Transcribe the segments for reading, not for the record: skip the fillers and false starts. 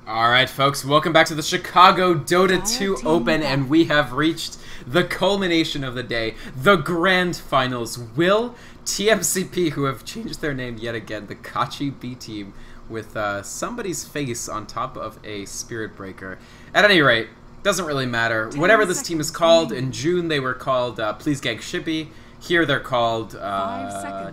Alright folks, welcome back to the Chicago Dota 2 Open, and we have reached the culmination of the day, the grand finals. Will TMCP, who have changed their name yet again, the Kachi B team, with somebody's face on top of a Spirit Breaker. At any rate, doesn't really matter. Whatever this team is called, in June they were called Please Gank Shippy. Here they're called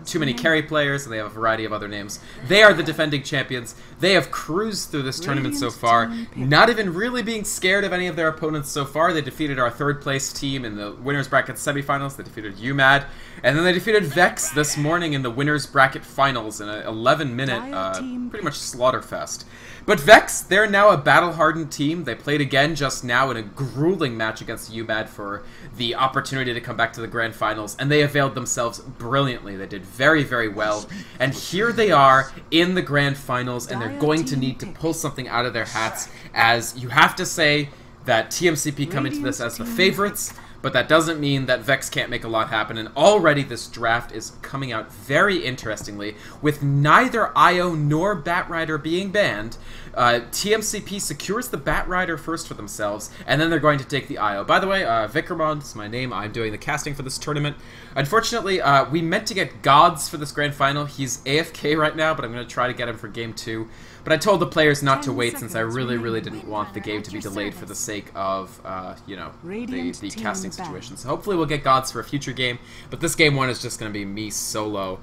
Too Many Carry Players, and they have a variety of other names. They are the defending champions. They have cruised through this tournament so far, not even really being scared of any of their opponents so far. They defeated our third place team in the winners bracket semifinals. They defeated UMAD, and then they defeated VeXx this morning in the winners bracket finals in an 11-minute pretty much slaughter fest. But VeXx, they're now a battle-hardened team. They played again just now in a grueling match against UMAD for the opportunity to come back to the grand finals, and they availed themselves brilliantly. They did very, very well. And here they are in the grand finals, and they're going to need to pull something out of their hats, as you have to say that TMCP come into this as the favorites, but that doesn't mean that VeXx can't make a lot happen, and already this draft is coming out very interestingly, with neither IO nor Batrider being banned. TMCP secures the Batrider first for themselves, and then they're going to take the IO. By the way, Vikramon is my name. I'm doing the casting for this tournament. Unfortunately, we meant to get Gods for this grand final. He's AFK right now, but I'm going to try to get him for game 2. But I told the players not to wait, since I really didn't want the game to be delayed for the sake of, you know, the casting situation. So hopefully we'll get Gods for a future game, but this game 1 is just going to be me solo.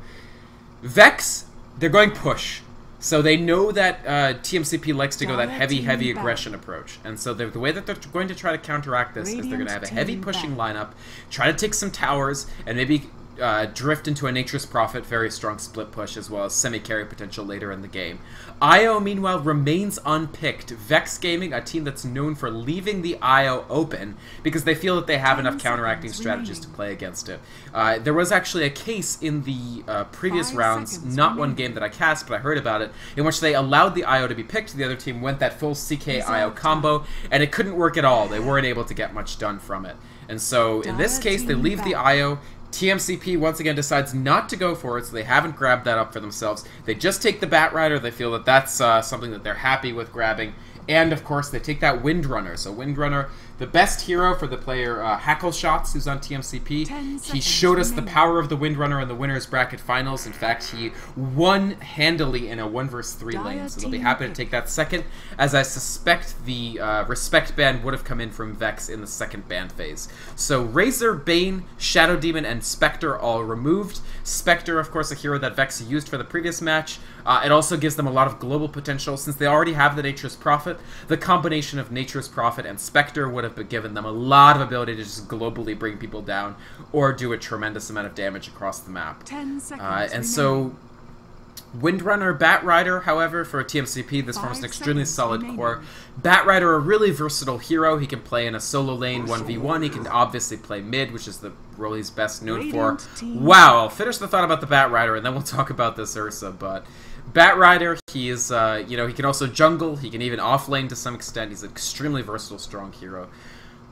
VeXx, they're going push. So they know that TMCP likes to go that heavy aggression approach. And so the way that they're going to try to counteract this is they're going to have a heavy pushing lineup, try to take some towers, and maybe drift into a Nature's Prophet, very strong split push, as well as semi-carry potential later in the game. IO, meanwhile, remains unpicked. VeXx Gaming, a team that's known for leaving the IO open because they feel that they have enough counteracting strategies to play against it. There was actually a case in the previous rounds, not one game that I cast, but I heard about it, in which they allowed the IO to be picked. The other team went that full CK-IO combo, and it couldn't work at all. They weren't able to get much done from it. And so, in this case, they leave the IO. TMCP once again decides not to go for it, so they haven't grabbed that up for themselves. They just take the Batrider. They feel that that's something that they're happy with grabbing. And, of course, they take that Windrunner. So Windrunner, the best hero for the player Hackleshots, who's on TMCP. He showed us the power of the Windrunner in the winners bracket finals. In fact, he won handily in a 1 vs 3 lane. So they'll be happy to take that second, as I suspect the respect ban would have come in from VeXx in the second ban phase. So Razor, Bane, Shadow Demon, and Spectre all removed. Spectre, of course, a hero that VeXx used for the previous match. It also gives them a lot of global potential, since they already have the Nature's Prophet. The combination of Nature's Prophet and Spectre would have given them a lot of ability to just globally bring people down or do a tremendous amount of damage across the map. 10 seconds and so Windrunner, Batrider, however, for TMCP, this forms an extremely solid core. Batrider, a really versatile hero. He can play in a solo lane 1v1. He can obviously play mid, which is the role he's best known for. Wow, I'll finish the thought about the Batrider, and then we'll talk about this Ursa, but Batrider, he is, you know, he can also jungle, he can even offlane to some extent. He's an extremely versatile, strong hero.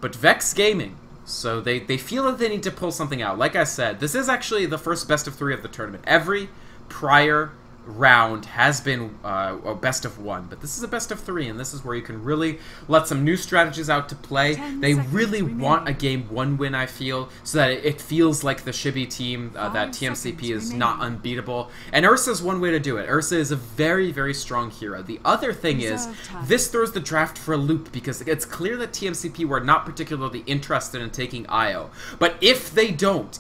But VeXx Gaming, so they feel that they need to pull something out. Like I said, this is actually the first best of 3 of the tournament. Every prior round has been a best of 1, but this is a best of 3, and this is where you can really let some new strategies out to play. They really want a game 1 win, I feel, so that it feels like the Shibi team, that TMCP is not unbeatable. And Ursa is one way to do it. Ursa is a very strong hero. The other thing is, this throws the draft for a loop, because it's clear that TMCP were not particularly interested in taking IO. But if they don't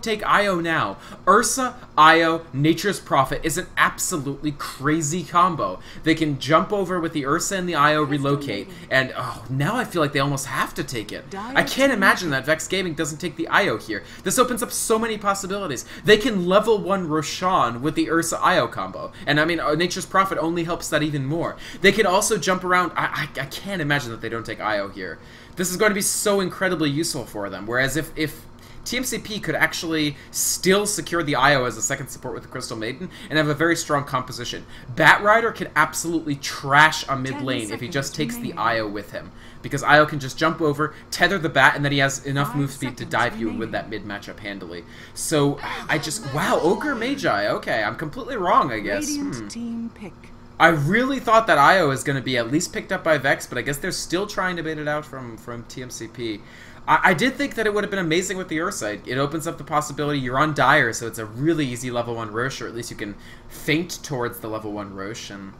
take IO now, Ursa, IO, Nature's Prophet is an absolutely crazy combo. They can jump over with the Ursa and the IO, relocate, and oh, now I feel like they almost have to take it. I can't imagine that VeXx Gaming doesn't take the IO here. This opens up so many possibilities. They can level 1 Roshan with the Ursa IO combo, and I mean, Nature's Prophet only helps that even more. They can also jump around. I can't imagine that they don't take IO here. This is going to be so incredibly useful for them, whereas if TMCP could actually still secure the IO as a second support with the Crystal Maiden and have a very strong composition. Batrider can absolutely trash a mid lane if he just takes the IO with him, because IO can just jump over, tether the bat, and then he has enough move speed to dive you with that mid matchup handily. So I just, wow, Ogre Magi, okay, I'm completely wrong, I guess. Team pick. I really thought that IO is going to be at least picked up by VeXx, but I guess they're still trying to bait it out from TMCP. I did think that it would have been amazing with the Ursa. It opens up the possibility you're on Dire, so it's a really easy level 1 Rosh, or at least you can feint towards the level 1 Rosh, and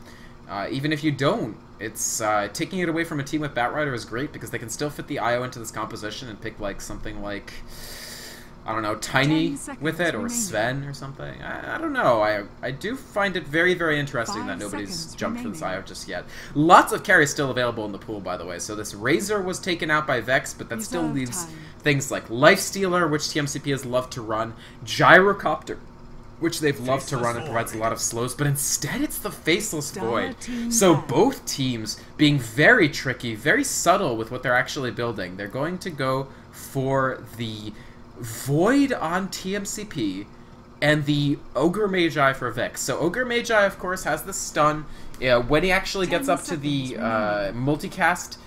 even if you don't, it's taking it away from a team with Batrider is great, because they can still fit the IO into this composition and pick like something like, I don't know, Tiny with it, or Sven or something. I don't know. I do find it very, very interesting that nobody's jumped for this IO just yet. Lots of carries still available in the pool, by the way. So this Razor was taken out by VeXx, but that still leaves things like Lifestealer, which TMCP has loved to run, Gyrocopter, which they've loved to run and provides a lot of slows, but instead it's the Faceless Void. So both teams being very tricky, very subtle with what they're actually building. They're going to go for the Void on TMCP and the Ogre Magi for VeXx. So Ogre Magi, of course, has the stun. When he actually gets up to the multicast,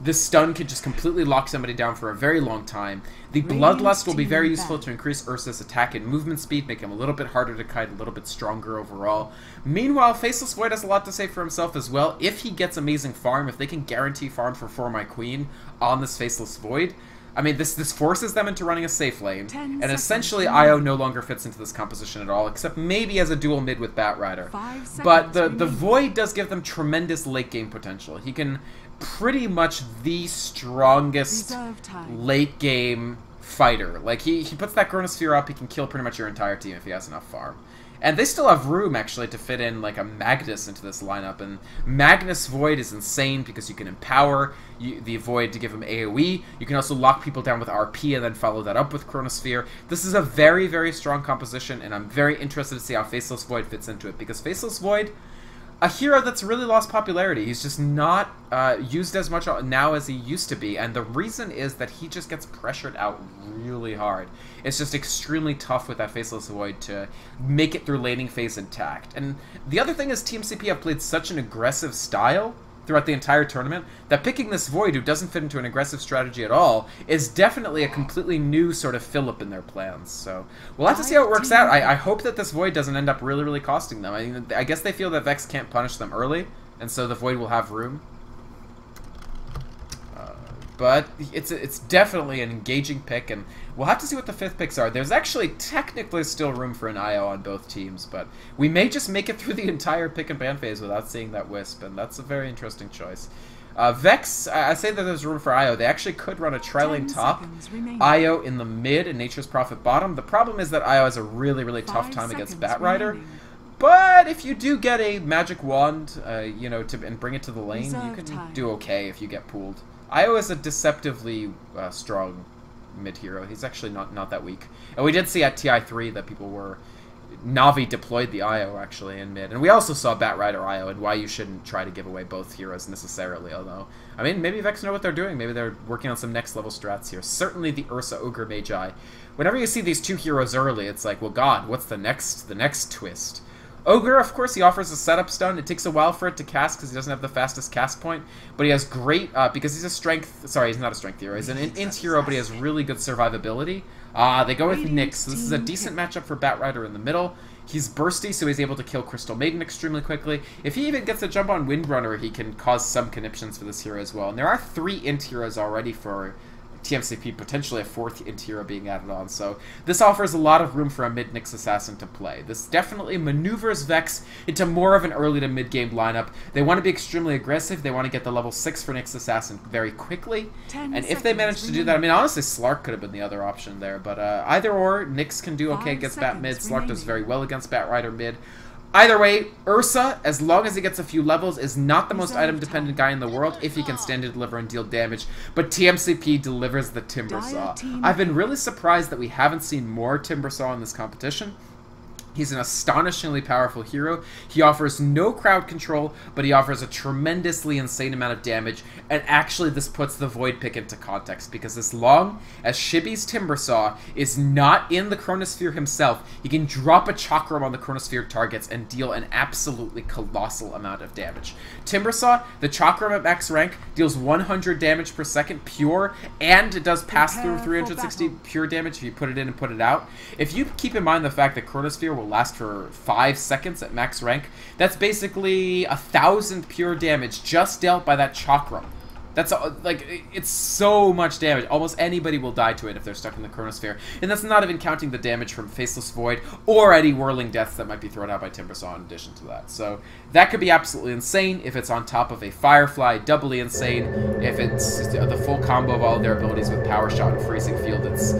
the stun could just completely lock somebody down for a very long time. The Bloodlust will be very useful to increase Ursa's attack and movement speed, make him a little bit harder to kite, a little bit stronger overall. Meanwhile, Faceless Void has a lot to say for himself as well. If he gets amazing farm, if they can guarantee farm for My Queen on this Faceless Void, I mean, this forces them into running a safe lane, and essentially IO no longer fits into this composition at all, except maybe as a dual mid with Batrider. But the Void does give them tremendous late game potential. He can pretty much the strongest late game fighter. Like, he puts that Chronosphere up, he can kill pretty much your entire team if he has enough farm. And they still have room, actually, to fit in, like, a Magnus into this lineup. And Magnus Void is insane because you can empower the Void to give him AoE. You can also lock people down with RP and then follow that up with Chronosphere. This is a very, very strong composition, and I'm very interested to see how Faceless Void fits into it. Because Faceless Void, a hero that's really lost popularity. He's just not used as much now as he used to be, and the reason is that he just gets pressured out really hard. It's just extremely tough with that Faceless Void to make it through laning phase intact. And the other thing is TMCP have played such an aggressive style throughout the entire tournament that picking this Void, who doesn't fit into an aggressive strategy at all, is definitely a completely new sort of fill-up in their plans. So we'll have to see how it works out. I hope that this Void doesn't end up really, really costing them. I mean, I guess they feel that VeXx can't punish them early, and so the Void will have room. But it's definitely an engaging pick, and we'll have to see what the 5th picks are. There's actually technically still room for an IO on both teams, but we may just make it through the entire pick and ban phase without seeing that Wisp, and that's a very interesting choice. VeXx, I say that there's room for IO. They actually could run a tri-lane top, IO in the mid, and Nature's Prophet bottom. The problem is that IO has a really, really tough time against Batrider. But if you do get a magic wand, you know, and bring it to the lane, you can do okay if you get pooled. IO is a deceptively strong mid-hero. He's actually not that weak. And we did see at TI3 that people were... Na'Vi deployed the IO, actually, in mid. And we also saw Batrider IO, and why you shouldn't try to give away both heroes necessarily, although... I mean, maybe VeXx know what they're doing. Maybe they're working on some next-level strats here. Certainly the Ursa Ogre Magi. Whenever you see these two heroes early, it's like, well, God, what's the next twist? Ogre, of course, he offers a setup stun. It takes a while for it to cast because he doesn't have the fastest cast point, but he has great, because he's a strength, sorry, he's not a strength hero, he's an int hero, but he has really good survivability. They go with Nyx, so this is a decent matchup for Batrider in the middle. He's bursty, so he's able to kill Crystal Maiden extremely quickly. If he even gets a jump on Windrunner, he can cause some conniptions for this hero as well. And there are 3 int heroes already for TMCP, potentially a 4th int hero being added on, so this offers a lot of room for a mid-Nyx assassin to play. This definitely maneuvers VeXx into more of an early to mid-game lineup. They want to be extremely aggressive, they want to get the level 6 for Nyx assassin very quickly, and if they manage to do that, I mean, honestly, Slark could have been the other option there, but either or, Nyx can do okay against Bat mid, Slark does very well against Batrider mid. Either way, Ursa, as long as he gets a few levels, is not the most item-dependent guy in the world if he can stand to deliver and deal damage, but TMCP delivers the Timbersaw. I've been really surprised that we haven't seen more Timbersaw in this competition. He's an astonishingly powerful hero. He offers no crowd control, but he offers a tremendously insane amount of damage, and actually this puts the Void pick into context, because as long as Shibi's Timbersaw is not in the Chronosphere himself, he can drop a Chakram on the Chronosphere targets and deal an absolutely colossal amount of damage. Timbersaw, the Chakram at max rank, deals 100 damage per second pure, and it does pass through 360 pure damage if you put it in and put it out. If you keep in mind the fact that Chronosphere will last for 5 seconds at max rank. That's basically 1,000 pure damage just dealt by that chakra. That's, like, it's so much damage. Almost anybody will die to it if they're stuck in the Chronosphere. And that's not even counting the damage from Faceless Void or any Whirling Deaths that might be thrown out by Timbersaw in addition to that. So that could be absolutely insane if it's on top of a Firefly, doubly insane if it's the full combo of all of their abilities with Power Shot and Freezing Field. It's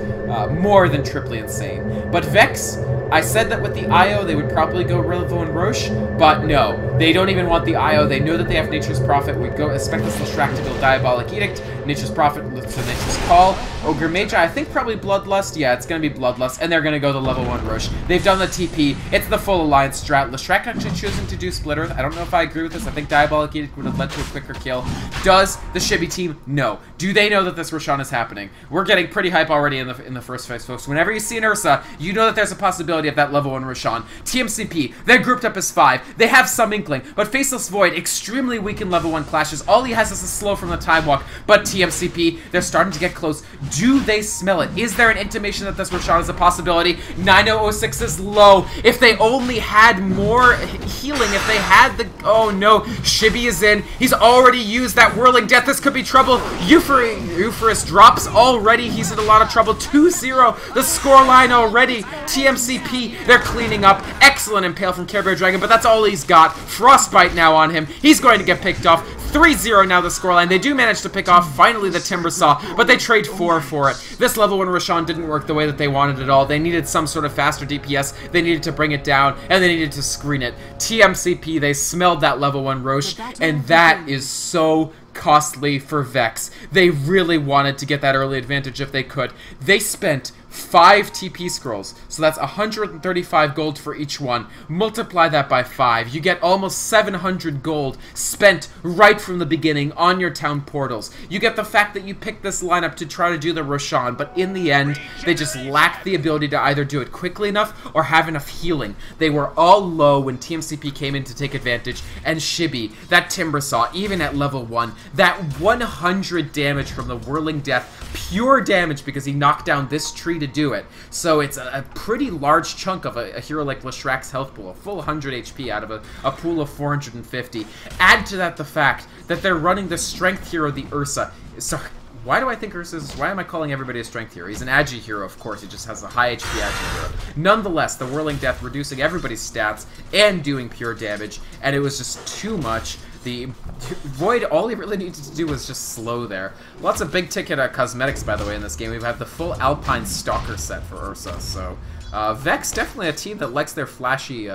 more than triply insane. But VeXx, I said that with the IO they would probably go Rilevo and Rosh, but no, they don't even want the IO. They know that they have Nature's Prophet. We go expect this Leshrac to build Diabolic Edict, Nature's Prophet to Nature's Call, Ogre Magi, I think probably Bloodlust. Yeah, it's going to be Bloodlust, and they're going to go the level 1 Rosh. They've done the TP. It's the full Alliance strat. Leshrac actually choosing to do Split Earth. I don't know if I agree with this. I think Diabolic Edict would have led to a quicker kill. Does the Chibi team? No. Do they know that this Roshan is happening? We're getting pretty hype already in the first phase, folks. Whenever you see an Ursa, you know that there's a possibility of that level 1 Roshan. TMCP, they're grouped up as 5. They have some inkling, but Faceless Void, extremely weak in level 1 clashes. All he has is a slow from the Time Walk, but TMCP, they're starting to get close. Do they smell it? Is there an intimation that this Roshan is a possibility? 9006 is low. If they only had more healing, if they had the... Oh no, Chibi is in. He's already used that Whirling Death. This could be trouble. Euphorus drops already. He's in a lot of trouble. 2-0, the scoreline already. TMCP, they're cleaning up. Excellent Impale from Care Bear Dragon, but that's all he's got. Frostbite now on him. He's going to get picked off. 3-0 now the scoreline. They do manage to pick off finally the Timbersaw, but they trade 4 for it. This level 1 Roshan didn't work the way that they wanted at all. They needed some sort of faster DPS. They needed to bring it down, and they needed to screen it. TMCP, they smelled that level 1 Rosh, and that is so costly for VeXx. They really wanted to get that early advantage if they could. They spent 5 TP scrolls, so that's 135 gold for each one. Multiply that by 5, you get almost 700 gold spent right from the beginning on your town portals. You get the fact that you picked this lineup to try to do the Roshan, but in the end, they just lacked the ability to either do it quickly enough or have enough healing. They were all low when TMCP came in to take advantage, and Chibi, that Timbersaw, even at level 1, that 100 damage from the Whirling Death, pure damage because he knocked down this tree to do it. So it's a pretty large chunk of a hero like Leshrac's health pool, a full 100 HP out of a pool of 450. Add to that the fact that they're running the strength hero, the Ursa. Sorry, why do I think Ursa's... Why am I calling everybody a strength hero? He's an Agi hero, of course. He just has a high HP Agi hero. Nonetheless, the Whirling Death reducing everybody's stats and doing pure damage, and it was just too much. The Void, all he really needed to do was just slow there. Lots of big ticket cosmetics, by the way, in this game. We've had the full Alpine Stalker set for Ursa, so VeXx, definitely a team that likes their flashy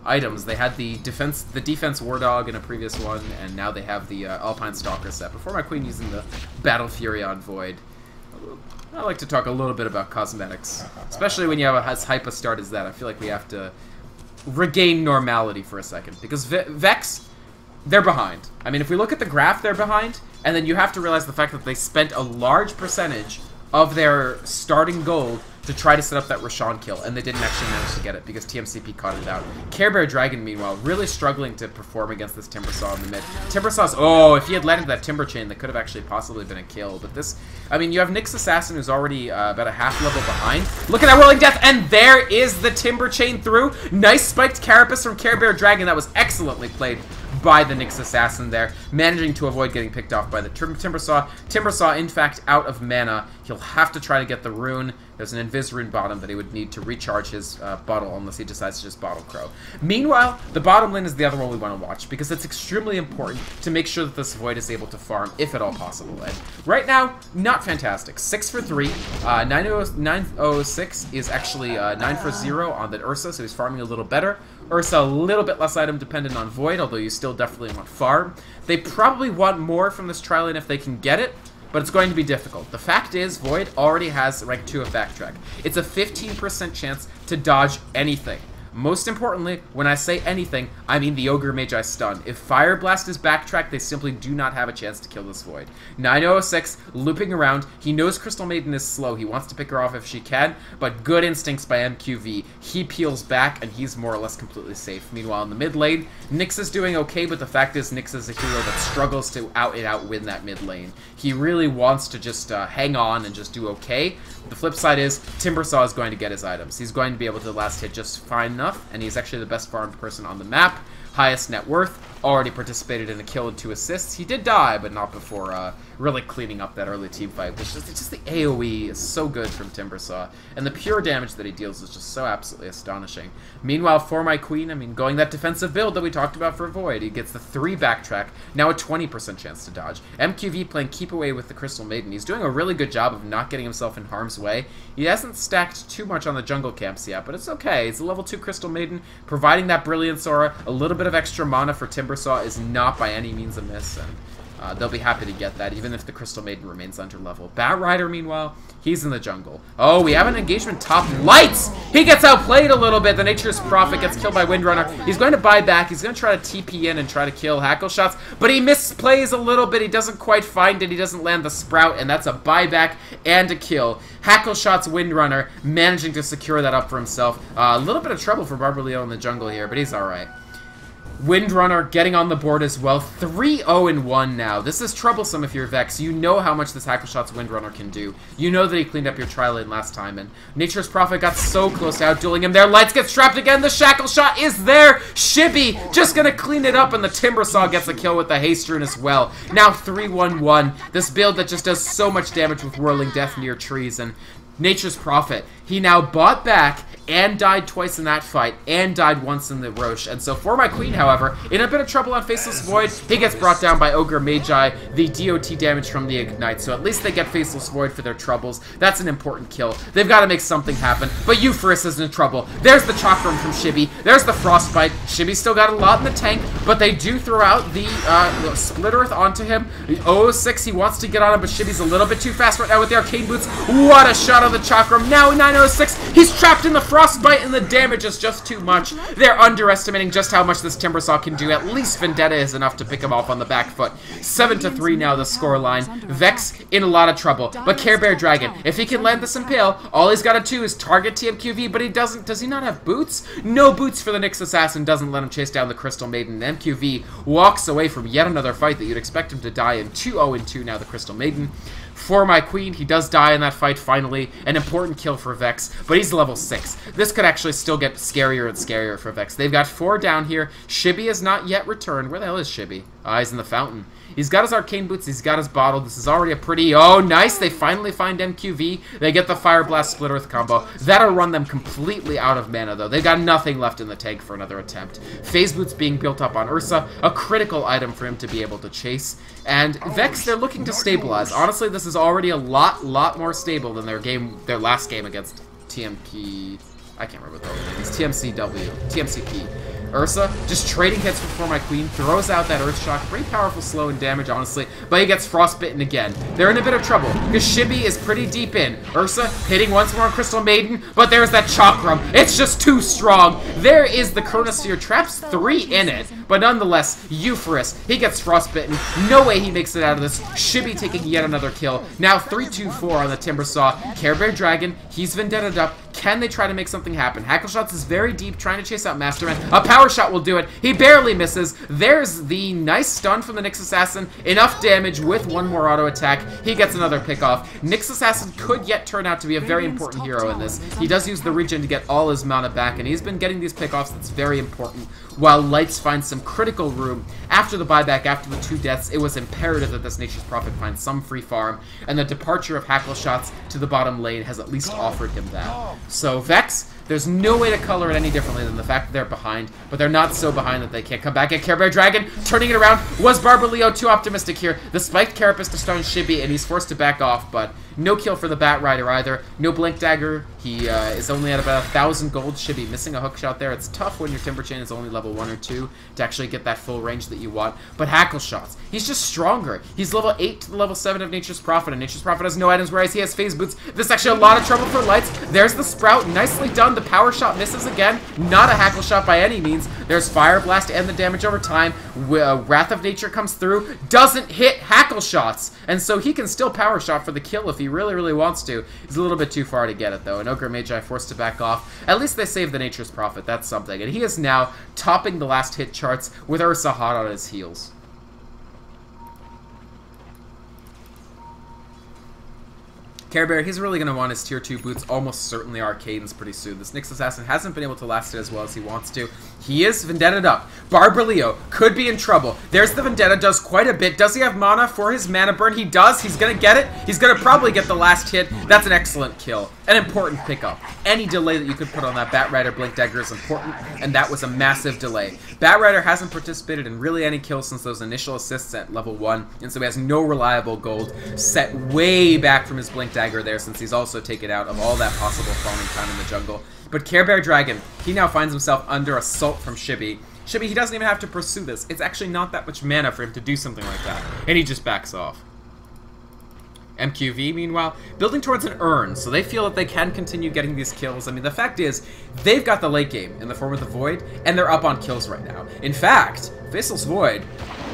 items. They had the defense War Dog in a previous one, and now they have the Alpine Stalker set. Before my queen using the Battle Fury on Void. I like to talk a little bit about cosmetics, especially when you have as hype a start as that. I feel like we have to regain normality for a second, because VeXx, they're behind. I mean, if we look at the graph, they're behind, and then you have to realize the fact that they spent a large percentage of their starting gold to try to set up that Roshan kill, and they didn't actually manage to get it because TMCP caught it out. Care Bear Dragon, meanwhile, really struggling to perform against this Timbersaw in the mid. Timbersaw's... Oh, if he had led into that Timber Chain, that could have actually possibly been a kill. But this... I mean, you have Nyx Assassin, who's already about a half level behind. Look at that Whirling Death, and there is the Timber Chain through. Nice spiked Carapace from Care Bear Dragon. That was excellently played by the Nyx Assassin there, managing to avoid getting picked off by the Timbersaw. Timbersaw, in fact, out of mana. He'll have to try to get the rune. There's an Invis rune bottom that he would need to recharge his bottle unless he decides to just Bottle Crow. Meanwhile, the bottom lane is the other one we want to watch because it's extremely important to make sure that this Void is able to farm, if at all possible. And right now, not fantastic. 6 for 3. 906 is actually 9 for 0 on the Ursa, so he's farming a little better. Ursa a little bit less item dependent on Void, although you still definitely want farm. They probably want more from this trial lane if they can get it, but it's going to be difficult. The fact is, Void already has rank 2 of Backtrack. It's a 15% chance to dodge anything. Most importantly, when I say anything, I mean the Ogre Magi stun. If Fire Blast is backtracked, they simply do not have a chance to kill this Void. 906, looping around. He knows Crystal Maiden is slow. He wants to pick her off if she can, but good instincts by MQV. He peels back, and he's more or less completely safe. Meanwhile, in the mid lane, Nyx is doing okay, but the fact is Nyx is a hero that struggles to out-win that mid lane. He really wants to just hang on and just do okay. The flip side is Timbersaw is going to get his items. He's going to be able to last hit just fine enough, and he's actually the best farmed person on the map. Highest net worth, already participated in a kill and 2 assists. He did die, but not before really cleaning up that early team fight, which is just the AoE is so good from Timbersaw, and the pure damage that he deals is just so absolutely astonishing. Meanwhile, for my queen, I mean, going that defensive build that we talked about for Void, he gets the 3 backtrack, now a 20% chance to dodge. MQV playing keep away with the Crystal Maiden. He's doing a really good job of not getting himself in harm's way. He hasn't stacked too much on the jungle camps yet, but it's okay. It's a level 2 Crystal Maiden, providing that Brilliance Aura. A little bit of extra mana for Timbersaw is not by any means a miss, and they'll be happy to get that, even if the Crystal Maiden remains under level. Bat Rider, meanwhile, he's in the jungle. Oh, we have an engagement top. Lights! He gets outplayed a little bit. The Nature's Prophet gets killed by Windrunner. He's going to buy back. He's going to try to TP in and try to kill Hackle Shots, but he misplays a little bit. He doesn't quite find it. He doesn't land the Sprout, and that's a buyback and a kill. Hackle Shots Windrunner managing to secure that up for himself. A little bit of trouble for Barbarleo in the jungle here, but he's alright. Windrunner getting on the board as well. 3-0-1 now. This is troublesome if you're VeXx. You know how much this Hackle Shots Windrunner can do. You know that he cleaned up your tri-lane last time, and Nature's Prophet got so close to outdueling him there. Lights gets trapped again. The Shackle Shot is there. Shibby just gonna clean it up, and the Timbersaw gets a kill with the Haste Rune as well. Now 3-1-1. This build that just does so much damage with Whirling Death near trees, and Nature's Prophet, he now bought back and died twice in that fight, and died once in the Rosh. And so for my queen, however, in a bit of trouble on Faceless Void, he gets brought down by Ogre Magi, the DOT damage from the Ignite. So at least they get Faceless Void for their troubles. That's an important kill. They've got to make something happen, but Euphorus is in trouble. There's the Chakram from Shibby. There's the Frostbite. Shibby's still got a lot in the tank, but they do throw out the Split Earth onto him. The 006, he wants to get on him, but Shibby's a little bit too fast right now with the Arcane Boots. What a shot on the Chakram. Now 906, he's trapped in the Frostbite, and the damage is just too much. They're underestimating just how much this Timbersaw can do. At least Vendetta is enough to pick him off on the back foot. 7-3 now the scoreline. VeXx in a lot of trouble, but Care Bear Dragon, if he can land this Impale, all he's got to do is target TMQV, but he doesn't. Does he not have boots? No boots for the Nyx Assassin, doesn't let him chase down the Crystal Maiden. MQV walks away from yet another fight that you'd expect him to die in. 2-0-2 now the Crystal Maiden. For my queen, he does die in that fight finally. An important kill for VeXx, but he's level 6. This could actually still get scarier and scarier for VeXx. They've got 4 down here. Shibby has not yet returned. Where the hell is Shibby? He's in the fountain. He's got his Arcane Boots. He's got his bottle. This is already a pretty... Oh, nice. They finally find MQV. They get the Fire Blast Split Earth combo. That'll run them completely out of mana, though. They've got nothing left in the tank for another attempt. Phase Boots being built up on Ursa. A critical item for him to be able to chase. And VeXx, they're looking to stabilize. Honestly, this is already a lot more stable than their last game against TMP... I can't remember what the name is. TMCP. Ursa, just trading hits before my queen, throws out that Earth Shock. Pretty powerful slow and damage, honestly, but he gets frostbitten again. They're in a bit of trouble, because Shibby is pretty deep in. Ursa hitting once more on Crystal Maiden, but there's that Chakram. It's just too strong. There is the Chronosphere. Traps 3 in it, but nonetheless, Euphorus, he gets frostbitten. No way he makes it out of this. Shibby taking yet another kill. Now 3-2-4 on the Timbersaw. Care Bear Dragon, he's Vendetta'd up. Can they try to make something happen? Hackle Shots is very deep, trying to chase out Masterman. A Power Shot will do it. He barely misses. There's the nice stun from the Nyx Assassin. Enough damage with one more auto attack. He gets another pickoff. Nyx Assassin could yet turn out to be a very important hero in this. He does use the regen to get all his mana back, and he's been getting these pickoffs. That's very important. While Lights finds some critical room. After the buyback, after the 2 deaths, it was imperative that this Nature's Prophet find some free farm, and the departure of Hackle Shots to the bottom lane has at least offered him that. So VeXx, there's no way to color it any differently than the fact that they're behind, but they're not so behind that they can't come back. And Care Bear Dragon, turning it around. Was Barbarleo too optimistic here? The spiked Carapace to stone Shibby, and he's forced to back off, but no kill for the Bat Rider either. No Blink Dagger. He is only at about 1,000 gold. Shibby missing a hook shot there. It's tough when your Timber Chain is only level 1 or 2 to actually get that full range that you want. But Hackle Shots, he's just stronger. He's level 8 to the level 7 of Nature's Prophet, and Nature's Prophet has no items, whereas he has Phase Boots. This is actually a lot of trouble for Lights. There's the Sprout. Nicely done. The the power shot misses again. Not a hackle shot by any means. There's Fire Blast and the damage over time. Wrath of Nature comes through. Doesn't hit hackle shots. And so he can still power shot for the kill if he really, really wants to. He's a little bit too far to get it, though. And Ogre Magi forced to back off. At least they saved the Nature's Prophet. That's something. And he is now topping the last hit charts with Ursa hot on his heels. Care Bear, he's really going to want his tier 2 boots, almost certainly Arcadens pretty soon. This Nyx Assassin hasn't been able to last it as well as he wants to. He is Vendetta up. Barbarleo could be in trouble. There's the Vendetta, does quite a bit. Does he have mana for his mana burn? He does. He's going to get it. He's going to probably get the last hit. That's an excellent kill. An important pickup. Any delay that you could put on that Batrider Blink Dagger is important, and that was a massive delay. Batrider hasn't participated in really any kills since those initial assists at level 1, and so he has no reliable gold set way back from his Blink Dagger there, since he's also taken out of all that possible farming time in the jungle. But Care Bear Dragon, he now finds himself under assault from Shibby. Shibby, he doesn't even have to pursue this. It's actually not that much mana for him to do something like that, and he just backs off. MQV, meanwhile, building towards an urn, so they feel that they can continue getting these kills. I mean, the fact is, they've got the late game in the form of the Void, and they're up on kills right now. In fact, Faceless Void,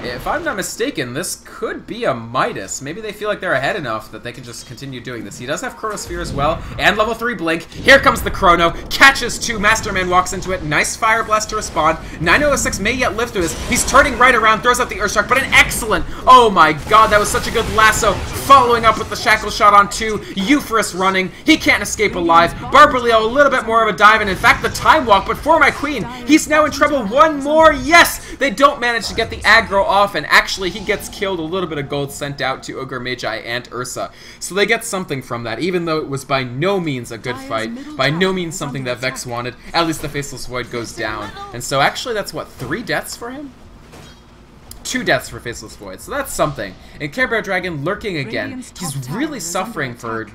if I'm not mistaken, this could be a Midas. Maybe they feel like they're ahead enough that they can just continue doing this. He does have Chronosphere as well, and level 3 Blink. Here comes the Chrono, catches 2, Masterman walks into it, nice Fire Blast to respond. 906 may yet live through this. He's turning right around, throws out the Earthshock, but an excellent, oh my god, that was such a good lasso. Following up with the Shackle Shot on 2, Euphorus running, he can't escape alive. Barbarleo a little bit more of a dive, and in fact the Time Walk, but for my queen, he's now in trouble. One more, yes! They don't manage to get the aggro off, and actually he gets killed. A little bit of gold sent out to Ogre Magi and Ursa. So they get something from that, even though it was by no means a good fight, by no means something that VeXx wanted. At least the Faceless Void goes down. And so actually that's what, 3 deaths for him? 2 deaths for Faceless Void, so that's something. And Care Bear Dragon lurking again. He's really suffering for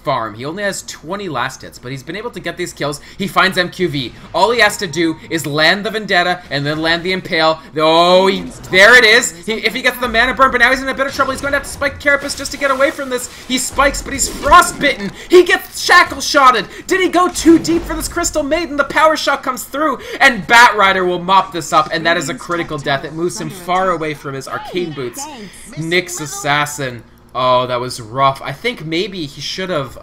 farm. He only has 20 last hits, but he's been able to get these kills. He finds MQV. All he has to do is land the Vendetta and then land the Impale. Oh, there it is. If he gets the mana burn, but now he's in a bit of trouble. He's going to have to spike Carapace just to get away from this. He spikes, but he's frostbitten. He gets shackle shotted. Did he go too deep for this Crystal Maiden? The power shot comes through, and Batrider will mop this up, and that is a critical death. It moves him far away from his arcane boots. Nyx Assassin. Oh, that was rough. I think maybe he should have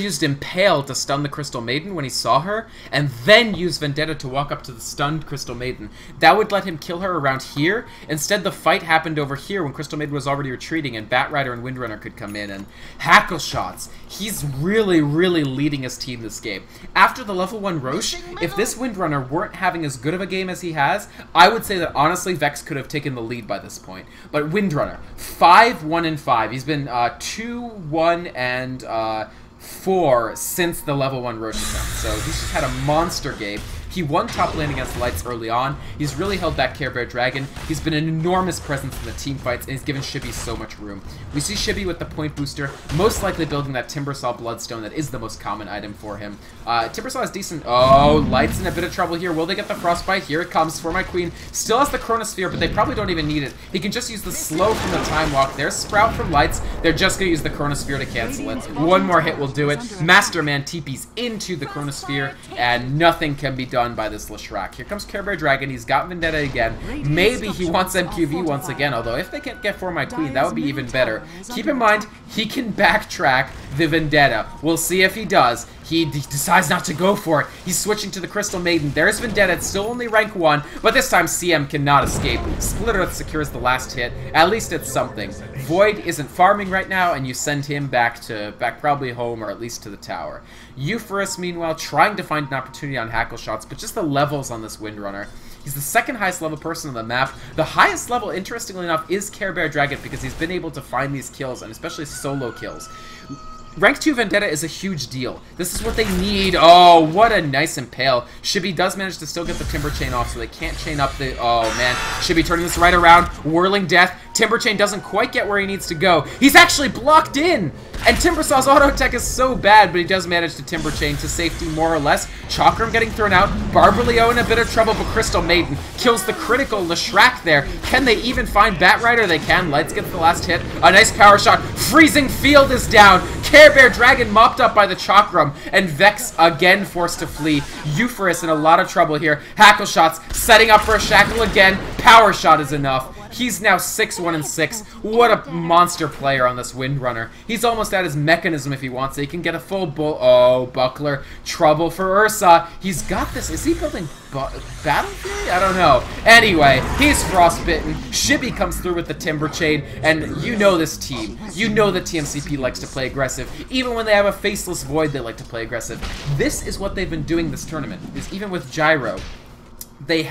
used Impale to stun the Crystal Maiden when he saw her, and then use Vendetta to walk up to the stunned Crystal Maiden. That would let him kill her around here. Instead, the fight happened over here when Crystal Maiden was already retreating, and Batrider and Windrunner could come in, and hackle shots. He's really, really leading his team this game. After the level 1 Rosh, if this Windrunner weren't having as good of a game as he has, I would say that honestly VeXx could have taken the lead by this point. But Windrunner, 5-1-5. He's been 2-1 and 4 since the level 1 Rosh attempt. So he's just had a monster game. He won top lane against Lights early on. He's really held back Care Bear Dragon. He's been an enormous presence in the team fights, and he's given Shibby so much room. We see Shibby with the point booster, most likely building that Timbersaw Bloodstone that is the most common item for him. Timbersaw is decent. Oh, Lights in a bit of trouble here. Will they get the Frostbite? Here it comes for my queen. Still has the Chronosphere, but they probably don't even need it. He can just use the slow from the Time Walk. There's Sprout from Lights. They're just going to use the Chronosphere to cancel it. One more hit will do it. Masterman TP's into the Chronosphere, and nothing can be done by this Leshrac. Here comes Care Bear Dragon. He's got Vendetta again. Maybe he wants MQV once again, although if they can't get For My Queen, that would be even better. Keep in mind, he can backtrack the Vendetta. We'll see if he does. He decides not to go for it. He's switching to the Crystal Maiden. There's Vendetta. It's still only rank 1, but this time CM cannot escape. Split Earth secures the last hit. At least it's something. Void isn't farming right now, and you send him back probably home, or at least to the tower. Euphorus, meanwhile, trying to find an opportunity on hackle shots, but just the levels on this Windrunner. He's the second highest level person on the map. The highest level, interestingly enough, is Care Bear Dragon, because he's been able to find these kills, and especially solo kills. Rank 2 Vendetta is a huge deal. This is what they need. Oh, what a nice Impale. Shibby does manage to still get the Timber Chain off, so they can't chain up the... Oh, man. Shibby turning this right around. Whirling Death. Timber Chain doesn't quite get where he needs to go. He's actually blocked in! And Timbersaw's auto attack is so bad, but he does manage to Timber Chain to safety more or less. Chakram getting thrown out. Barbarleo in a bit of trouble, but Crystal Maiden kills the critical Leshrac there. Can they even find Batrider? They can. Lights gets the last hit. A nice power shot. Freezing Field is down. Care Bear Dragon mopped up by the Chakram. And VeXx again forced to flee. Euphorus in a lot of trouble here. Hackle shots. Setting up for a shackle again. Power shot is enough. He's now 6-1-6. What a monster player on this Windrunner. He's almost at his mechanism if he wants it. He can get a full bull. Oh, Buckler. Trouble for Ursa. He's got this. Is he building Battle Fury? I don't know. Anyway, he's frostbitten. Shibby comes through with the Timber Chain. And you know this team. You know that TMCP likes to play aggressive. Even when they have a Faceless Void, they like to play aggressive. This is what they've been doing this tournament. Is even with Gyro. They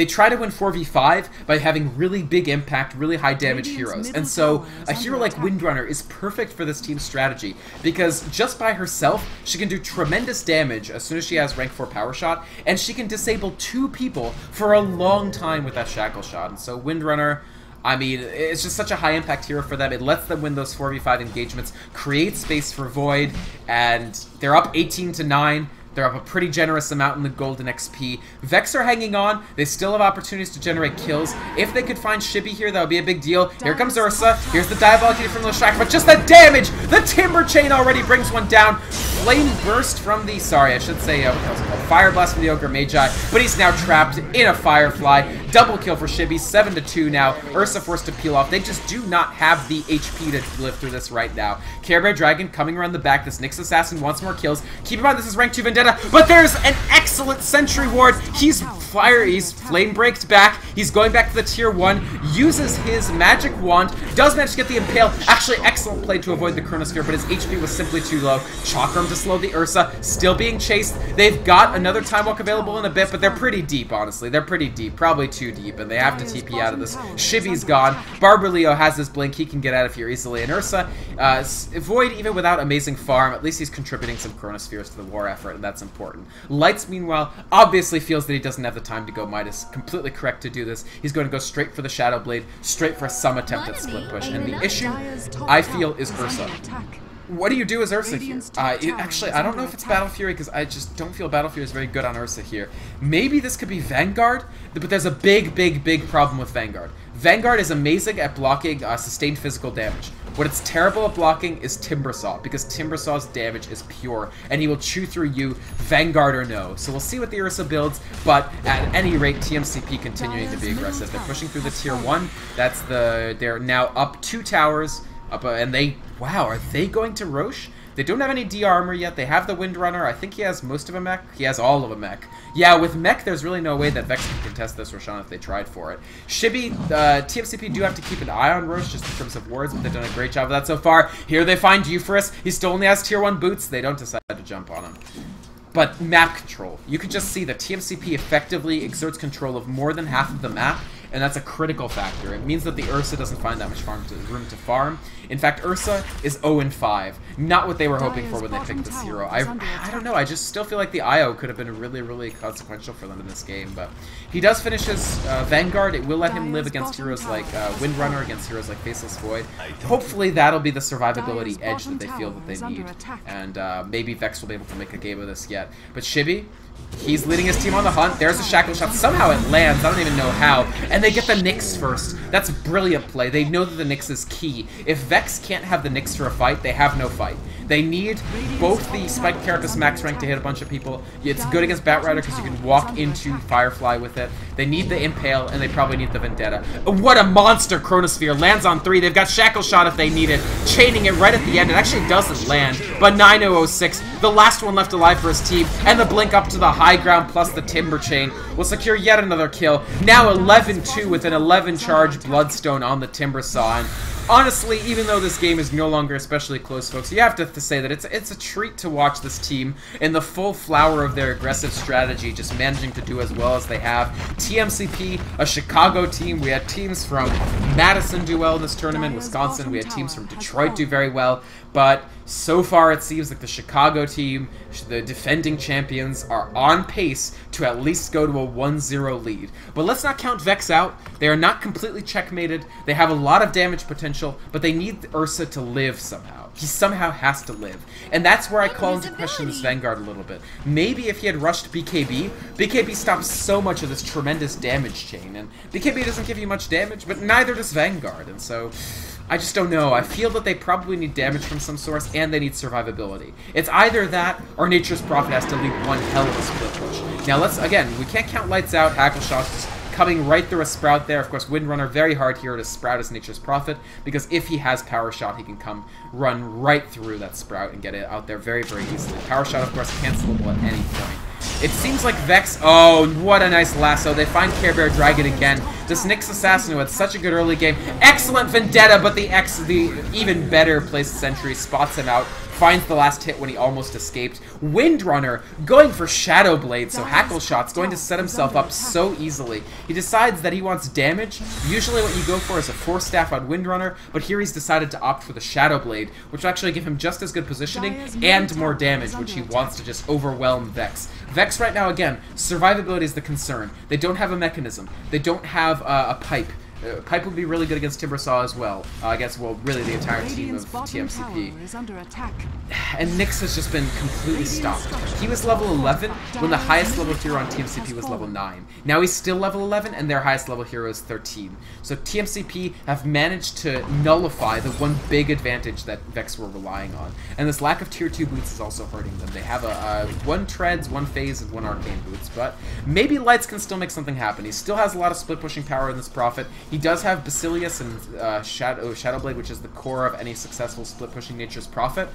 try to win 4v5 by having really big impact, really high damage heroes. And so a hero like Windrunner is perfect for this team's strategy because just by herself, she can do tremendous damage as soon as she has rank 4 power shot, and she can disable 2 people for a long time with that shackle shot. And so Windrunner, I mean, it's just such a high impact hero for them. It lets them win those 4v5 engagements, creates space for Void, and they're up 18-9. They're up a pretty generous amount in the golden XP. VeXx are hanging on. They still have opportunities to generate kills. If they could find Shibby here, that would be a big deal. Here comes Ursa. Here's the Diabolic Hit from Leshrac, but just the damage! The Timber Chain already brings one down. Flame Burst from the, sorry, I should say, what was it called? Fire Blast from the Ogre Magi, but he's now trapped in a Firefly. Double kill for Shibby, 7-2 now. Ursa forced to peel off. They just do not have the HP to live through this right now. Care Bear Dragon coming around the back. This Nyx Assassin wants more kills. Keep in mind, this is rank 2 Vendetta, but there's an excellent Sentry Ward. He's Flame Breaked back. He's going back to the tier 1, uses his magic wand, does manage to get the Impale. Actually, excellent play to avoid the Chronosphere, but his HP was simply too low. Chakram to slow the Ursa, still being chased. They've got another Time Walk available in a bit, but they're pretty deep, honestly. They're pretty deep, probably too deep, and they have to TP out of this. Shibby's gone. Barbarleo has his blink. He can get out of here easily. And Ursa, Void, even without amazing farm, at least he's contributing some Chronospheres to the war effort, and that's important. Lights, meanwhile, obviously feels that he doesn't have the time to go Midas. Completely correct to do this. He's going to go straight for the Shadow Blade, straight for some attempt at split push. And the issue, I feel, is Ursa. What do you do as Ursa here? Actually, I don't know if it's Battle Fury, because I just don't feel Battle Fury is very good on Ursa here. Maybe this could be Vanguard, but there's a big problem with Vanguard. Vanguard is amazing at blocking sustained physical damage. What it's terrible at blocking is Timbersaw, because Timbersaw's damage is pure, and he will chew through you, Vanguard or no. So we'll see what the Ursa builds, but at any rate, TMCP continuing to be aggressive. They're pushing through the tier 1. They're now up 2 towers, and wow, are they going to Rosh? They don't have any D armor yet. They have the Windrunner. I think he has most of a mech. He has all of a mech. Yeah, with mech, there's really no way that VeXx can contest this, Roshan, if they tried for it. Shibby, TMCP do have to keep an eye on Rosh just in terms of wards, but they've done a great job of that so far. Here they find Euphorus. He still only has tier 1 boots. They don't decide to jump on him. But map control. You can just see that TMCP effectively exerts control of more than half of the map, and that's a critical factor. It means that the Ursa doesn't find that much room to farm. In fact, Ursa is 0-5. Not what they were hoping for when they picked this hero. I don't know, I just still feel like the IO could have been really consequential for them in this game, but he does finish his Vanguard. It will let him live against heroes like Windrunner, against heroes like Faceless Void. Hopefully that'll be the survivability edge that they feel that they need, and maybe VeXx will be able to make a game of this yet. But Shibby, he's leading his team on the hunt. There's a shackle shot. Somehow it lands. I don't even know how. And they get the Nyx first. That's brilliant play. They know that the Nyx is key. If VeXx can't have the Nyx for a fight, they have no fight. They need both the Spiked Carapace max rank to hit a bunch of people. It's good against Batrider because you can walk into Firefly with it. They need the Impale, and they probably need the Vendetta. What a monster Chronosphere. Lands on 3. They've got Shackle Shot if they need it. Chaining it right at the end. It actually doesn't land, but 9006, the last one left alive for his team, and the blink up to the high ground plus the Timber Chain will secure yet another kill. Now 11-2 with an 11 charge Bloodstone on the Timbersaw. And honestly, even though this game is no longer especially close, folks, you have to say that it's a treat to watch this team in the full flower of their aggressive strategy, just managing to do as well as they have. TMCP, a Chicago team. We had teams from Madison do well in this tournament, Wisconsin. We had teams from Detroit do very well. But So far, it seems like the Chicago team, the defending champions, are on pace to at least go to a 1-0 lead. But let's not count VeXx out. They are not completely checkmated. They have a lot of damage potential, but they need Ursa to live somehow. He somehow has to live. And that's where I call into question this Vanguard a little bit. Maybe if he had rushed BKB, BKB stops so much of this tremendous damage chain. And BKB doesn't give you much damage, but neither does Vanguard. And so I just don't know. I feel that they probably need damage from some source, and they need survivability. It's either that, or Nature's Prophet has to lead one hell of a split push. Now let's, again, we can't count lights out. Hackle Shots just coming right through a Sprout there. Of course, Windrunner, very hard hero to Sprout as Nature's Prophet, because if he has Power Shot, he can come run right through that Sprout and get it out there very, very easily. Power Shot, of course, cancelable at any point. It seems like VeXx, oh, what a nice lasso. They find Care Bear Dragon again. This Nyx Assassin who had such a good early game. Excellent Vendetta, but the even better placed Sentry spots him out. Finds the last hit when he almost escaped. Windrunner going for Shadow Blade, so Hackle Shot's going to set himself up so easily. He decides that he wants damage. Usually what you go for is a Force Staff on Windrunner, but here he's decided to opt for the Shadow Blade, which will actually give him just as good positioning and more damage, which he wants to just overwhelm VeXx. VeXx right now, again, survivability is the concern. They don't have a mechanism. They don't have a pipe. Pipe would be really good against Timbersaw as well. Against, well, really the entire team of TMCP. And Nyx has just been completely stopped. He was level 11 when the highest level hero on TMCP was level 9. Now he's still level 11 and their highest level hero is 13. So TMCP have managed to nullify the one big advantage that VeXx were relying on. And this lack of tier 2 boots is also hurting them. They have one Treads, one Phase, and one Arcane boots. But maybe Lights can still make something happen. He still has a lot of split pushing power in this Prophet. He does have Basilius and Shadow Blade, which is the core of any successful split-pushing Nature's Prophet.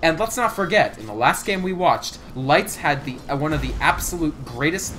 And let's not forget, in the last game we watched, Lights had one of the absolute greatest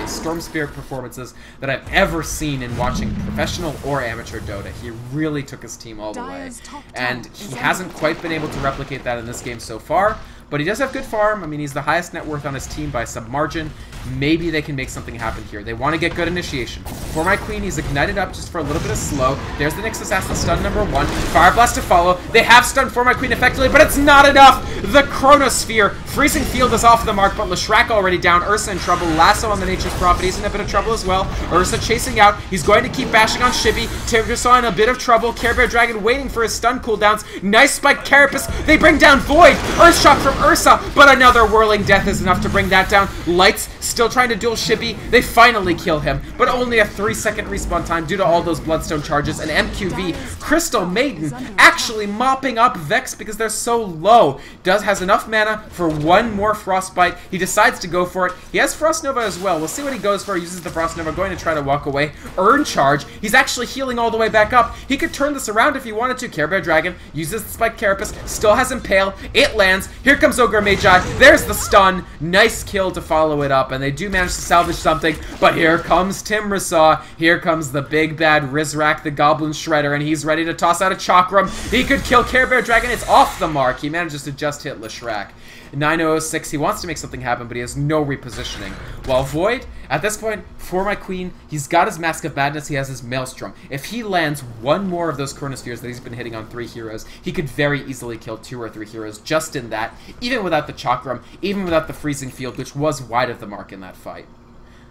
Storm Spirit performances that I've ever seen in watching professional or amateur Dota. He really took his team all the way. And he hasn't quite been able to replicate that in this game so far. But he does have good farm. I mean, he's the highest net worth on his team by some margin. Maybe they can make something happen here. They want to get good initiation. For my queen, he's ignited up just for a little bit of slow. There's the Nyx Assassin stun number 1. Fire Blast to follow. They have stunned For My Queen effectively, but it's not enough. The Chronosphere. Freezing Field is off the mark, but Leshrac already down. Ursa in trouble. Lasso on the Nature's Prophet. He's in a bit of trouble as well. Ursa chasing out. He's going to keep bashing on Shibby. Timbersaw in a bit of trouble. Care Bear Dragon waiting for his stun cooldowns. Nice spike Carapace. They bring down Void. Earth Shock from Ursa, but another Whirling Death is enough to bring that down. Lights still trying to duel Shibby. They finally kill him, but only a 3-second respawn time due to all those Bloodstone charges. And MQV, Crystal Maiden, actually mopping up VeXx because they're so low. Has enough mana for one more Frostbite. He decides to go for it. He has Frost Nova as well. We'll see what he goes for. He uses the Frost Nova, going to try to walk away. Earn Charge. He's actually healing all the way back up. He could turn this around if he wanted to. Care Bear Dragon uses the Spike Carapace. Still has Impale. It lands. Here comes Ogre Magi. There's the stun. Nice kill to follow it up, and they do manage to salvage something. But here comes Timbersaw. Here comes the big bad Rizrak, the Goblin Shredder, and he's ready to toss out a Chakram. He could kill Care Bear Dragon. It's off the mark. He manages to just hit Leshrac. 9006, he wants to make something happen, but he has no repositioning. While Void, at this point, For My Queen, he's got his Mask of Madness, he has his Maelstrom. If he lands one more of those Chronospheres that he's been hitting on 3 heroes, he could very easily kill 2 or 3 heroes just in that, even without the Chakram, even without the Freezing Field, which was wide of the mark in that fight.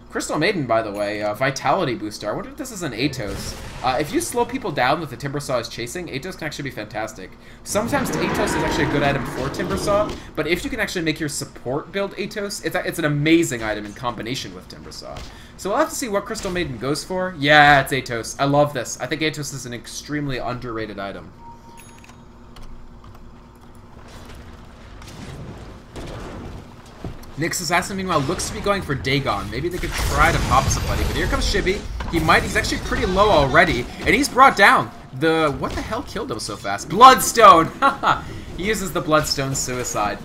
Crystal Maiden, by the way, Vitality Booster. I wonder if this is an Atos. If you slow people down with the Timbersaw is chasing, Atos can actually be fantastic. Sometimes Atos is actually a good item for Timbersaw, but if you can actually make your support build Atos, it's an amazing item in combination with Timbersaw. So we'll have to see what Crystal Maiden goes for. Yeah, it's Atos. I love this. I think Atos is an extremely underrated item. Nyx Assassin, meanwhile, looks to be going for Dagon. Maybe they could try to pop somebody, but here comes Shibby. He's actually pretty low already, and he's brought down. What the hell killed him so fast? Bloodstone! Haha! He uses the Bloodstone Suicide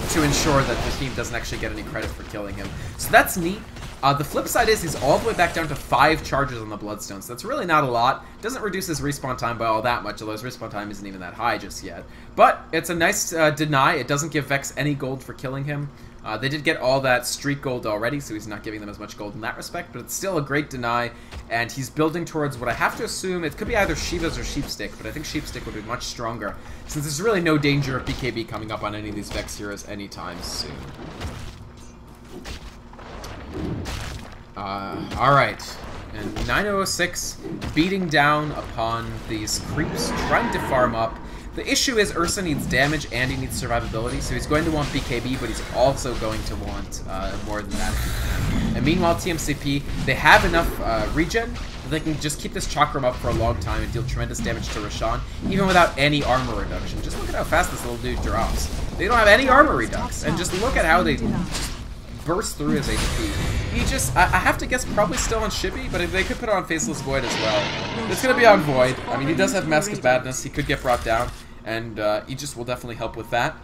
to ensure that the team doesn't actually get any credit for killing him. So that's neat. The flip side is he's all the way back down to 5 charges on the Bloodstone, so that's really not a lot. Doesn't reduce his respawn time by all that much, although his respawn time isn't even that high just yet. But it's a nice deny. It doesn't give VeXx any gold for killing him. They did get all that streak gold already, so he's not giving them as much gold in that respect, but it's still a great deny, and he's building towards what I have to assume, it could be either Shiva's or Sheepstick, but I think Sheepstick would be much stronger, since there's really no danger of BKB coming up on any of these VeXx heroes anytime soon. Alright. And 9006 beating down upon these creeps, trying to farm up. The issue is Ursa needs damage and he needs survivability, so he's going to want BKB, but he's also going to want more than that. And meanwhile, TMCP, they have enough regen that they can just keep this Chakram up for a long time and deal tremendous damage to Roshan, even without any armor reduction. Just look at how fast this little dude drops. They don't have any armor redux, and just look at how they just burst through his HP. He just, I have to guess, probably still on Shibby, but if they could put it on Faceless Void as well. It's going to be on Void. I mean, he does have Mask of Badness. He could get brought down, and Aegis will definitely help with that.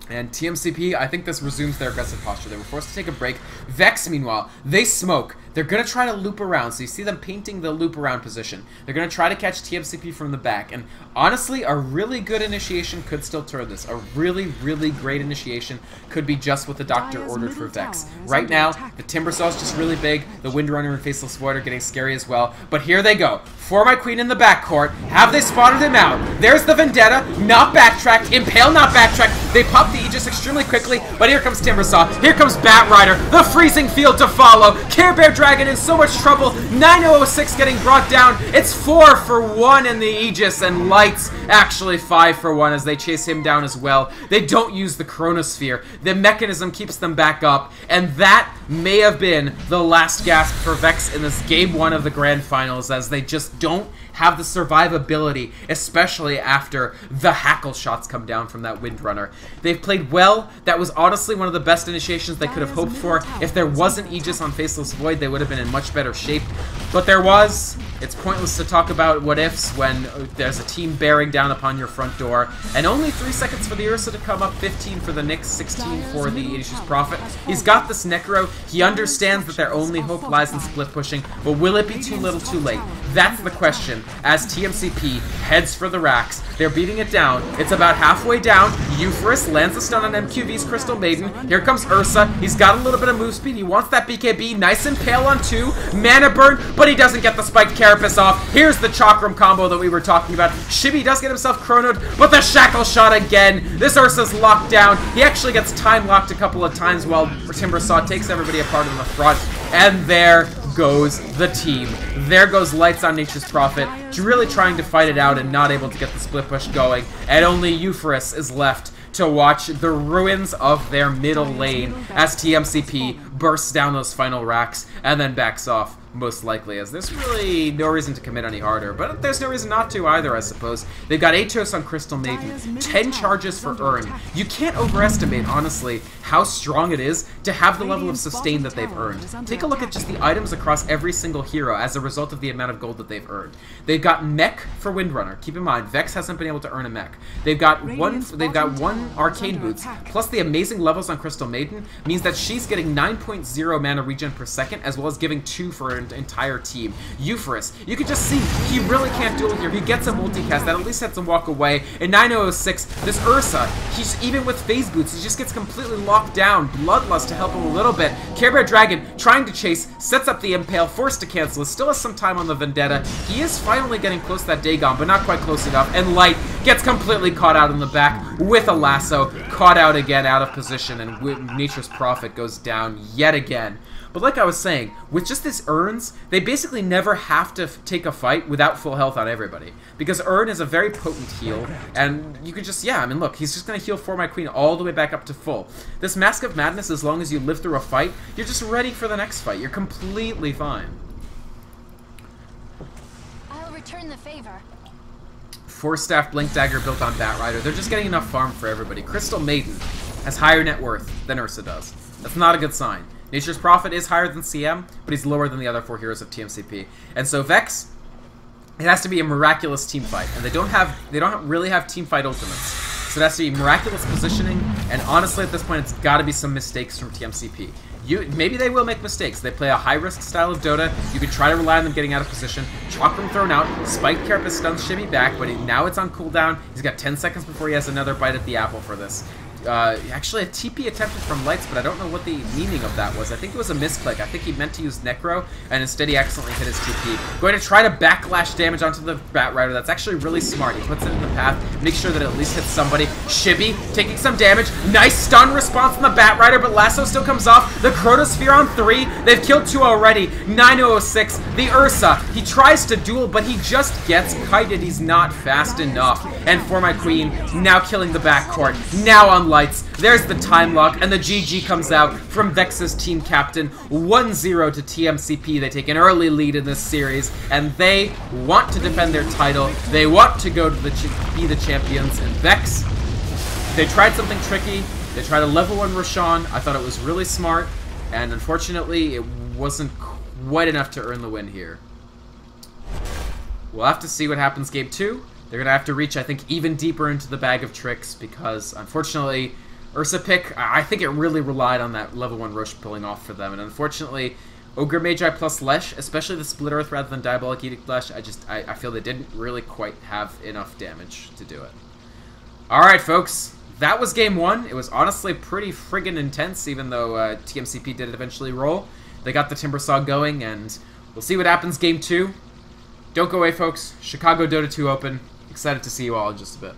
And TMCP, I think this resumes their aggressive posture. They were forced to take a break. VeXx, meanwhile, they smoke. They're going to try to loop around, so you see them painting the loop around position. They're going to try to catch TMCP from the back, and honestly, a really good initiation could still turn this. A really, really great initiation could be just what the Doctor ordered for VeXx. Right now, the Timbersaw is just really big, the Windrunner and Faceless Void are getting scary as well, but here they go. For my Queen in the backcourt. Have they spotted him out? There's the Vendetta, not backtracked, Impale not backtracked. They pop the Aegis extremely quickly, but here comes Timbersaw, here comes Batrider, the freezing field to follow. Care Bear Dragon in so much trouble. 9006 getting brought down. It's 4 for 1 in the Aegis, and Lights actually 5 for 1 as they chase him down as well. They don't use the Chronosphere. The mechanism keeps them back up, and that may have been the last gasp for VeXx in this game 1 of the Grand Finals, as they just don't have the survivability, especially after the hackle shots come down from that Windrunner. They've played well. That was honestly one of the best initiations they could have hoped for. If there wasn't Aegis on Faceless Void, they would have been in much better shape. But there was. It's pointless to talk about what-ifs when there's a team bearing down upon your front door. And only 3 seconds for the Ursa to come up, 15 for the Nyx, 16 for the Aegis Prophet. He's got this Necro. He understands that their only hope lies in split pushing, but will it be too little too late? That's the question as TMCP heads for the racks. They're beating it down. It's about halfway down. Euphorus lands a stun on MQV's Crystal Maiden. Here comes Ursa. He's got a little bit of move speed. He wants that BKB. Nice Impale on 2. Mana Burn, but he doesn't get the Spiked Carapace off. Here's the Chakram combo that we were talking about. Shibby does get himself chronoed, but the Shackle Shot again. This Ursa's locked down. He actually gets time locked a couple of times while Timbersaw takes everybody apart in the front. And there goes the team. There goes Lights on Nature's Prophet, really trying to fight it out and not able to get the split push going. And only Euphorus is left to watch the ruins of their middle lane as TMCP bursts down those final racks and then backs off, most likely, as there's really no reason to commit any harder, but there's no reason not to either, I suppose. They've got Atos on Crystal Maiden, 10 charges for Urn. You can't overestimate, honestly, how strong it is to have the level of sustain that they've earned. Take a look at just the items across every single hero as a result of the amount of gold that they've earned. They've got Mech for Windrunner. Keep in mind, VeXx hasn't been able to earn a Mech. They've got one Arcane Boots, plus the amazing levels on Crystal Maiden means that she's getting 9.0 mana regen per second, as well as giving 2 for an entire team. Euphorus, you can just see he really can't do it here. He gets a multicast that at least lets him walk away. In 9006, this Ursa, he's even with phase boots, he just gets completely locked down. Bloodlust to help him a little bit. Care Bear Dragon trying to chase, sets up the Impale, forced to cancel. Still has some time on the Vendetta. He is finally getting close to that Dagon, but not quite close enough. And Light gets completely caught out in the back with a lasso, caught out again, out of position, and Nature's Prophet goes down yet again. But like I was saying, with just this Urns, they basically never have to take a fight without full health on everybody. Because Urn is a very potent heal, and you could just, yeah, I mean, look, he's just going to heal For My Queen all the way back up to full. This Mask of Madness, as long as you live through a fight, you're just ready for the next fight. You're completely fine. I'll return the favor. 4-staff Blink Dagger built on Batrider. They're just getting enough farm for everybody. Crystal Maiden has higher net worth than Ursa does. That's not a good sign. Nature's Prophet is higher than CM, but he's lower than the other 4 heroes of TMCP. And so VeXx, it has to be a miraculous team fight, and they don't really have team fight ultimates. So it has to be miraculous positioning, and honestly at this point it's got to be some mistakes from TMCP. Maybe they will make mistakes. They play a high-risk style of Dota. You could try to rely on them getting out of position. Chakram thrown out. Spiked Carapace stuns Shibby back, but now it's on cooldown. He's got 10 seconds before he has another bite at the apple for this. actually a TP attempted from Lights, but I don't know what the meaning of that was. I think it was a misclick. I think he meant to use Necro, and instead he accidentally hit his TP. Going to try to backlash damage onto the Bat Rider. That's actually really smart. He puts it in the path, makes sure that it at least hits somebody. Shibby taking some damage. Nice stun response from the Bat Rider, but Lasso still comes off. The Chronosphere on 3. They've killed 2 already. 9006. The Ursa. He tries to duel, but he just gets kited. He's not fast enough. And For My Queen, now killing the backcourt. Now on Lights. There's the time lock, and the GG comes out from VeXx's team captain. 1-0 to TMCP. They take an early lead in this series, and they want to defend their title. They want to go to be the champions. And VeXx, they tried something tricky. They tried a level 1 Roshan. I thought it was really smart, and unfortunately, it wasn't quite enough to earn the win here. We'll have to see what happens game 2. They're going to have to reach, I think, even deeper into the bag of tricks because, unfortunately, Ursa pick, I think it really relied on that level 1 Rosh pulling off for them. And unfortunately, Ogre Magi plus Lesh, especially the Split Earth rather than Diabolic Edict Lesh, I feel they didn't really quite have enough damage to do it. Alright, folks. That was game 1. It was honestly pretty friggin' intense, even though TMCP did eventually roll. They got the Timbersaw going, and we'll see what happens game 2. Don't go away, folks. Chicago Dota 2 Open. Excited to see you all in just a bit.